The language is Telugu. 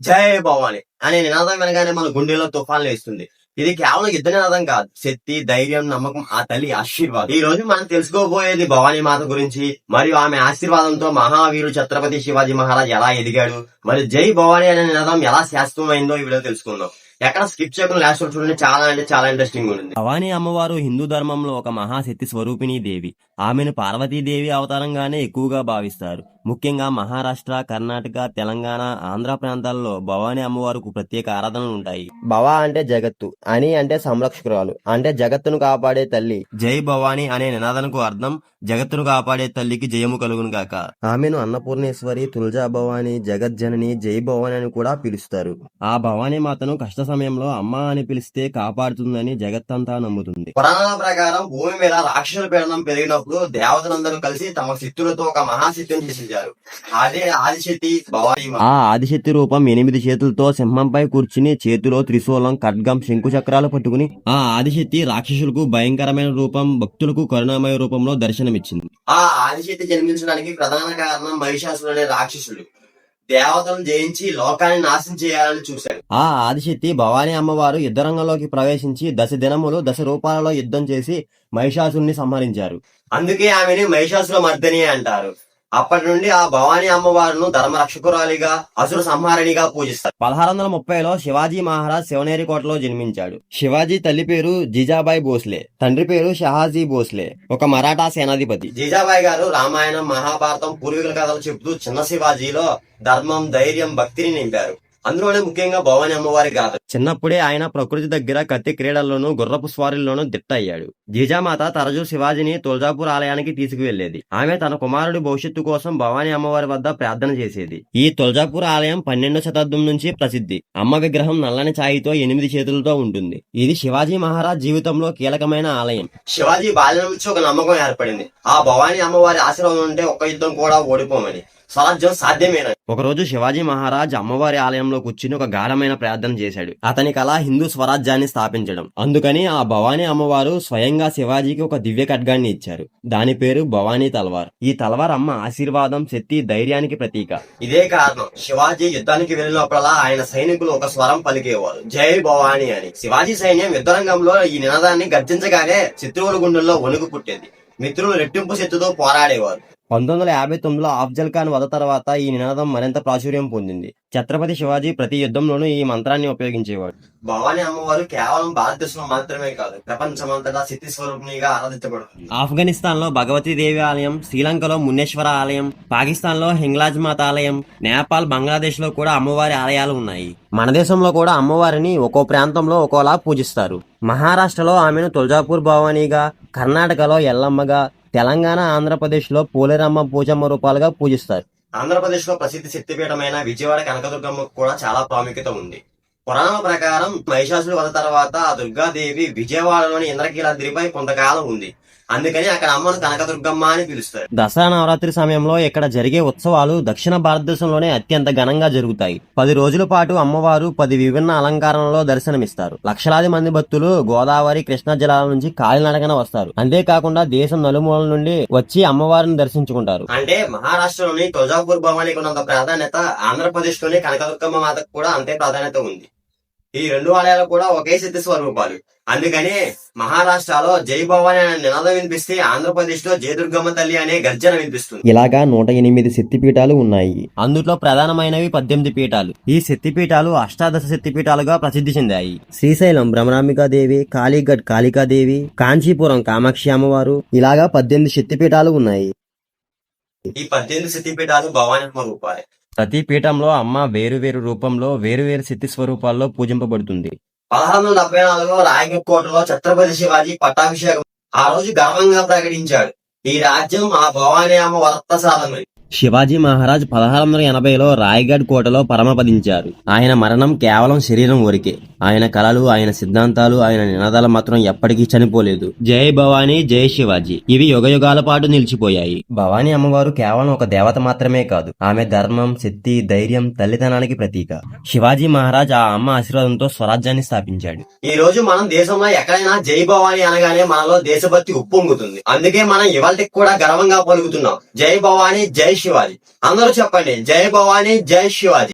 జై భవాని అనే నినాదం వినగానే మన గుండెలో తుఫాన్లు వేస్తుంది. ఇది కేవలం యుద్ధ నినాదం కాదు, శక్తి, ధైర్యం, నమ్మకం, ఆ తల్లి ఆశీర్వాదం. ఈ రోజు మనం తెలుసుకోబోయేది భవానీ మాత గురించి, మరియు ఆమె ఆశీర్వాదంతో మహావీరుడు ఛత్రపతి శివాజీ మహారాజ్ ఎలా ఎదిగాడు, మరియు జై భవానీ అనే నినాదం ఎలా శాశ్వతమైందో ఈ వీడియో తెలుసుకుందాం. ఎక్కడ స్కిప్ చేయకుండా లాస్ట్ వరకు చూడండి, చాలా అంటే చాలా ఇంట్రెస్టింగ్ ఉంటుంది. భవానీ అమ్మవారు హిందూ ధర్మంలో ఒక మహాశక్తి స్వరూపిణీ దేవి. ఆమెను పార్వతీదేవి అవతారంగానే ఎక్కువగా భావిస్తారు. ముఖ్యంగా మహారాష్ట్ర, కర్ణాటక, తెలంగాణ, ఆంధ్ర ప్రాంతాల్లో భవానీ అమ్మవారికి ప్రత్యేక ఆరాధనలు ఉంటాయి. భవ అంటే జగత్తు, అని అంటే సంరక్షకురాలు, అంటే జగత్తును కాపాడే తల్లి. జై భవానీ అనే నినాదనకు అర్థం జగత్తును కాపాడే తల్లికి జయము కలుగును గాక. ఆమెను అన్నపూర్ణేశ్వరి, తులజా భవానీ, జగజ్జనని, జై భవానీ అని కూడా పిలుస్తారు. ఆ భవానీ మాతను కష్ట సమయంలో అమ్మ అని పిలిస్తే కాపాడుతుందని జగత్తంతా నమ్ముతుంది. పురాణాల ప్రకారం భూమి మీద రాక్షసుల పీడనం పెరిగినప్పుడు దేవతలందరూ కలిసి తమ శక్తులతో ఒక మహాశక్తిని సృష్టించారు. అదే ఆదిశక్తి భవానీ. ఆ ఆదిశక్తి రూపం 8 చేతులతో సింహంపై కూర్చుని చేతిలో త్రిశూలం, ఖడ్గం, శంకు చక్రాలు పట్టుకుని ఆ ఆదిశక్తి రాక్షసులకు భయంకరమైన రూపం, భక్తులకు కరుణామయ రూపంలో దర్శనమిచ్చింది. ఆ ఆదిశక్తి జన్మించడానికి ప్రధాన కారణం మహిషాసురుడు అనే రాక్షసుడు దేవతలను జయించి లోకాన్ని నాశనం చేయాలని చూశాడు. ఆ ఆదిశక్తి భవానీ అమ్మవారు యుద్ధరంగంలోకి ప్రవేశించి 10 దినములు 10 రూపాలలో యుద్ధం చేసి మహిషాసురుని సంహరించారు. అందుకే ఆమెని మహిషాసుర మర్దిని అంటారు. అప్పటి నుండి ఆ భవానీ అమ్మవారును ధర్మరక్షకురాలిగా, అసుర సంహారిణిగా పూజిస్తారు. 1630లో శివాజీ మహారాజ్ శివనేరి కోటలో జన్మించాడు. శివాజీ తల్లి పేరు జిజాబాయి భోస్లే, తండ్రి పేరు షహాజీ భోస్లే, ఒక మరాఠా సేనాధిపతి. జీజాబాయి గారు రామాయణం, మహాభారతం, పూర్వీకుల కథలు చెబుతూ చిన్న శివాజీలో ధర్మం, ధైర్యం, భక్తిని నింపారు. అందులోనే ముఖ్యంగా భవానీ అమ్మవారి గాథ. చిన్నప్పుడే ఆయన ప్రకృతి దగ్గర కత్తి క్రీడల్లోనూ, గుర్రపు స్వారీల్లోనూ దిట్ట అయ్యాడు. జీజామాత తరచూ శివాజీని తులజాపూర్ ఆలయానికి తీసుకువెళ్లేది. ఆమె తన కుమారుడి భవిష్యత్తు కోసం భవానీ అమ్మవారి వద్ద ప్రార్థన చేసేది. ఈ తులజాపూర్ ఆలయం 12వ శతాబ్దం నుంచి ప్రసిద్ధి. అమ్మ విగ్రహం నల్లని ఛాయితో 8 చేతులతో ఉంటుంది. ఇది శివాజీ మహారాజ్ జీవితంలో కీలకమైన ఆలయం. శివాజీ బాల్యం నుంచి ఒక నమ్మకం ఏర్పడింది. ఆ భవానీ అమ్మవారి ఆశీర్వాదం ఉంటే ఒక్క యుద్ధం కూడా ఓడిపోమని, స్వరాజ్యం సాధ్యమేనని. ఒకరోజు శివాజీ మహారాజ్ అమ్మవారి ఆలయంలో కూర్చుని ఒక గాఢమైన ప్రార్థన చేశాడు. అతని కళ హిందూ స్వరాజ్యాన్ని స్థాపించడం. అందుకని ఆ భవానీ అమ్మవారు స్వయంగా శివాజీకి ఒక దివ్య ఖడ్గాన్ని ఇచ్చారు. దాని పేరు భవానీ తల్వార్. ఈ తల్వార్ అమ్మ ఆశీర్వాదం, శక్తి, ధైర్యానికి ప్రతీక. ఇదే కారణం శివాజీ యుద్ధానికి వెళ్ళినప్పుడల్లా ఆయన సైనికులు ఒక స్వరం పలికేవారు, జై భవానీ అని. శివాజీ సైన్యం యుద్ధరంగంలో ఈ నినాదాన్ని గర్జించగానే శత్రువుల గుండెల్లో వణుకు పుట్టేది. మిత్రులు రెట్టింపు శక్తితో పోరాడేవారు. 1959లో అఫ్జల్ ఖాన్ వధ తర్వాత ఈ నినాదం మరింత ప్రాచుర్యం పొందింది. ఛత్రపతి శివాజీ ప్రతి యుద్ధంలోనూ ఈ మంత్రాన్ని ఉపయోగించేవాడు. భవానీ అమ్మవారు కేవలం భారతదేశంలో మాత్రమే కాదు, ప్రపంచమంతటా శక్తి స్వరూపిణిగా ఆరాధించబడుతుంది. ఆఫ్ఘనిస్తాన్ లో భగవతీదేవి ఆలయం, శ్రీలంకలో మున్నేశ్వర ఆలయం, పాకిస్తాన్ లో హింగ్లాజ్ మాత ఆలయం, నేపాల్, బంగ్లాదేశ్ లో కూడా అమ్మవారి ఆలయాలు ఉన్నాయి. మన దేశంలో కూడా అమ్మవారిని ఒక్కో ప్రాంతంలో ఒక్కోలా పూజిస్తారు. మహారాష్ట్రలో ఆమెను తులజాపూర్ భవానీగా, కర్ణాటకలో ఎల్లమ్మగా, తెలంగాణ, ఆంధ్రప్రదేశ్ లో పోలేరమ్మ, పూజమ్మ రూపాలుగా పూజిస్తారు. ఆంధ్రప్రదేశ్ లో ప్రసిద్ధ శక్తిపీఠమైన విజయవాడ కనకదుర్గమ్మకు కూడా చాలా ప్రాముఖ్యత ఉంది. పురాణాల ప్రకారం మహిషాసురుడు వధ తర్వాత ఆ దుర్గాదేవి విజయవాడలోని ఇంద్రకీలాద్రిపై కొంతకాలం ఉంది. అందుకని అక్కడ అమ్మను కనకదుర్గమ్మ అని పిలుస్తారు. దసరా నవరాత్రి సమయంలో ఇక్కడ జరిగే ఉత్సవాలు దక్షిణ భారతదేశంలోనే అత్యంత ఘనంగా జరుగుతాయి. 10 రోజుల పాటు అమ్మవారు 10 విభిన్న అలంకారంలో దర్శనమిస్తారు. లక్షలాది మంది భక్తులు గోదావరి, కృష్ణా జిల్లాల నుంచి కాలినడకన వస్తారు. అంతేకాకుండా దేశం నలుమూలల నుండి వచ్చి అమ్మవారిని దర్శించుకుంటారు. అంటే మహారాష్ట్రలోని తులజాపూర్ భవానీకి ఉన్నంత ప్రాధాన్యత ఆంధ్రప్రదేశ్ లోని కనకదుర్గమ్మ మాతకు కూడా అంతే ప్రాధాన్యత ఉంది. ఈ 2 ఆలయాలు కూడా ఒకే శక్తి స్వరూపాలు. అందుకని మహారాష్ట్రలో జై భవానీ అనే నినాదం వినిపిస్తే ఆంధ్రప్రదేశ్ లో జయ దుర్గమ్మ తల్లి అనే గర్జన వినిపిస్తుంది. ఇలాగా 108 శక్తిపీఠాలు ఉన్నాయి. అందులో ప్రధానమైనవి 18 పీఠాలు. ఈ శక్తిపీఠాలు అష్టాదశ శక్తిపీఠాలుగా ప్రసిద్ధి చెందాయి. శ్రీశైలం భ్రమరాంబికాదేవి, కాళీగఢ్ కాళికాదేవి, కాంచీపురం కామాక్షి అమ్మవారు, ఇలాగా 18 శక్తిపీఠాలు ఉన్నాయి. ఈ 18 శక్తిపీఠాలు భవానీ అమ్మ రూపాలే. ప్రతి పీఠంలో అమ్మ వేరువేరు రూపంలో వేరువేరు శక్తి స్వరూపాల్లో పూజింపబడుతుంది. 1674లో రాయగఢ్ కోటలో ఛత్రపతి శివాజీ పట్టాభిషేకం ఆ రోజు గర్వంగా ప్రకటించాడు, ఈ రాజ్యం ఆ భవానీ అమ్మ వరప్రసాదమని. శివాజీ మహారాజ్ 1680లో రాయగఢ్ కోటలో పరమపదించారు. ఆయన మరణం కేవలం శరీరం వరకే. ఆయన కళలు, ఆయన సిద్ధాంతాలు, ఆయన నినాదాలు మాత్రం ఎప్పటికీ చనిపోలేదు. జై భవానీ, జై శివాజీ ఇవి యుగయుగాల పాటు నిలిచిపోయాయి. భవానీ అమ్మవారు కేవలం ఒక దేవత మాత్రమే కాదు, ఆమె ధర్మం, శక్తి, ధైర్యం, తల్లితనానికి ప్రతీక. శివాజీ మహారాజ్ ఆ అమ్మ ఆశీర్వాదంతో స్వరాజ్యాన్ని స్థాపించాడు. ఈ రోజు మనం దేశంలో ఎక్కడైనా జై భవానీ అనగానే మనలో దేశభక్తి ఉప్పొంగుతుంది. అందుకే మనం ఇవాళకి కూడా గర్వంగా పలుకుతున్నాం, జై భవానీ, జై శివాజీ. అందరూ చెప్పండి, జై భవానీ, జై శివాజీ.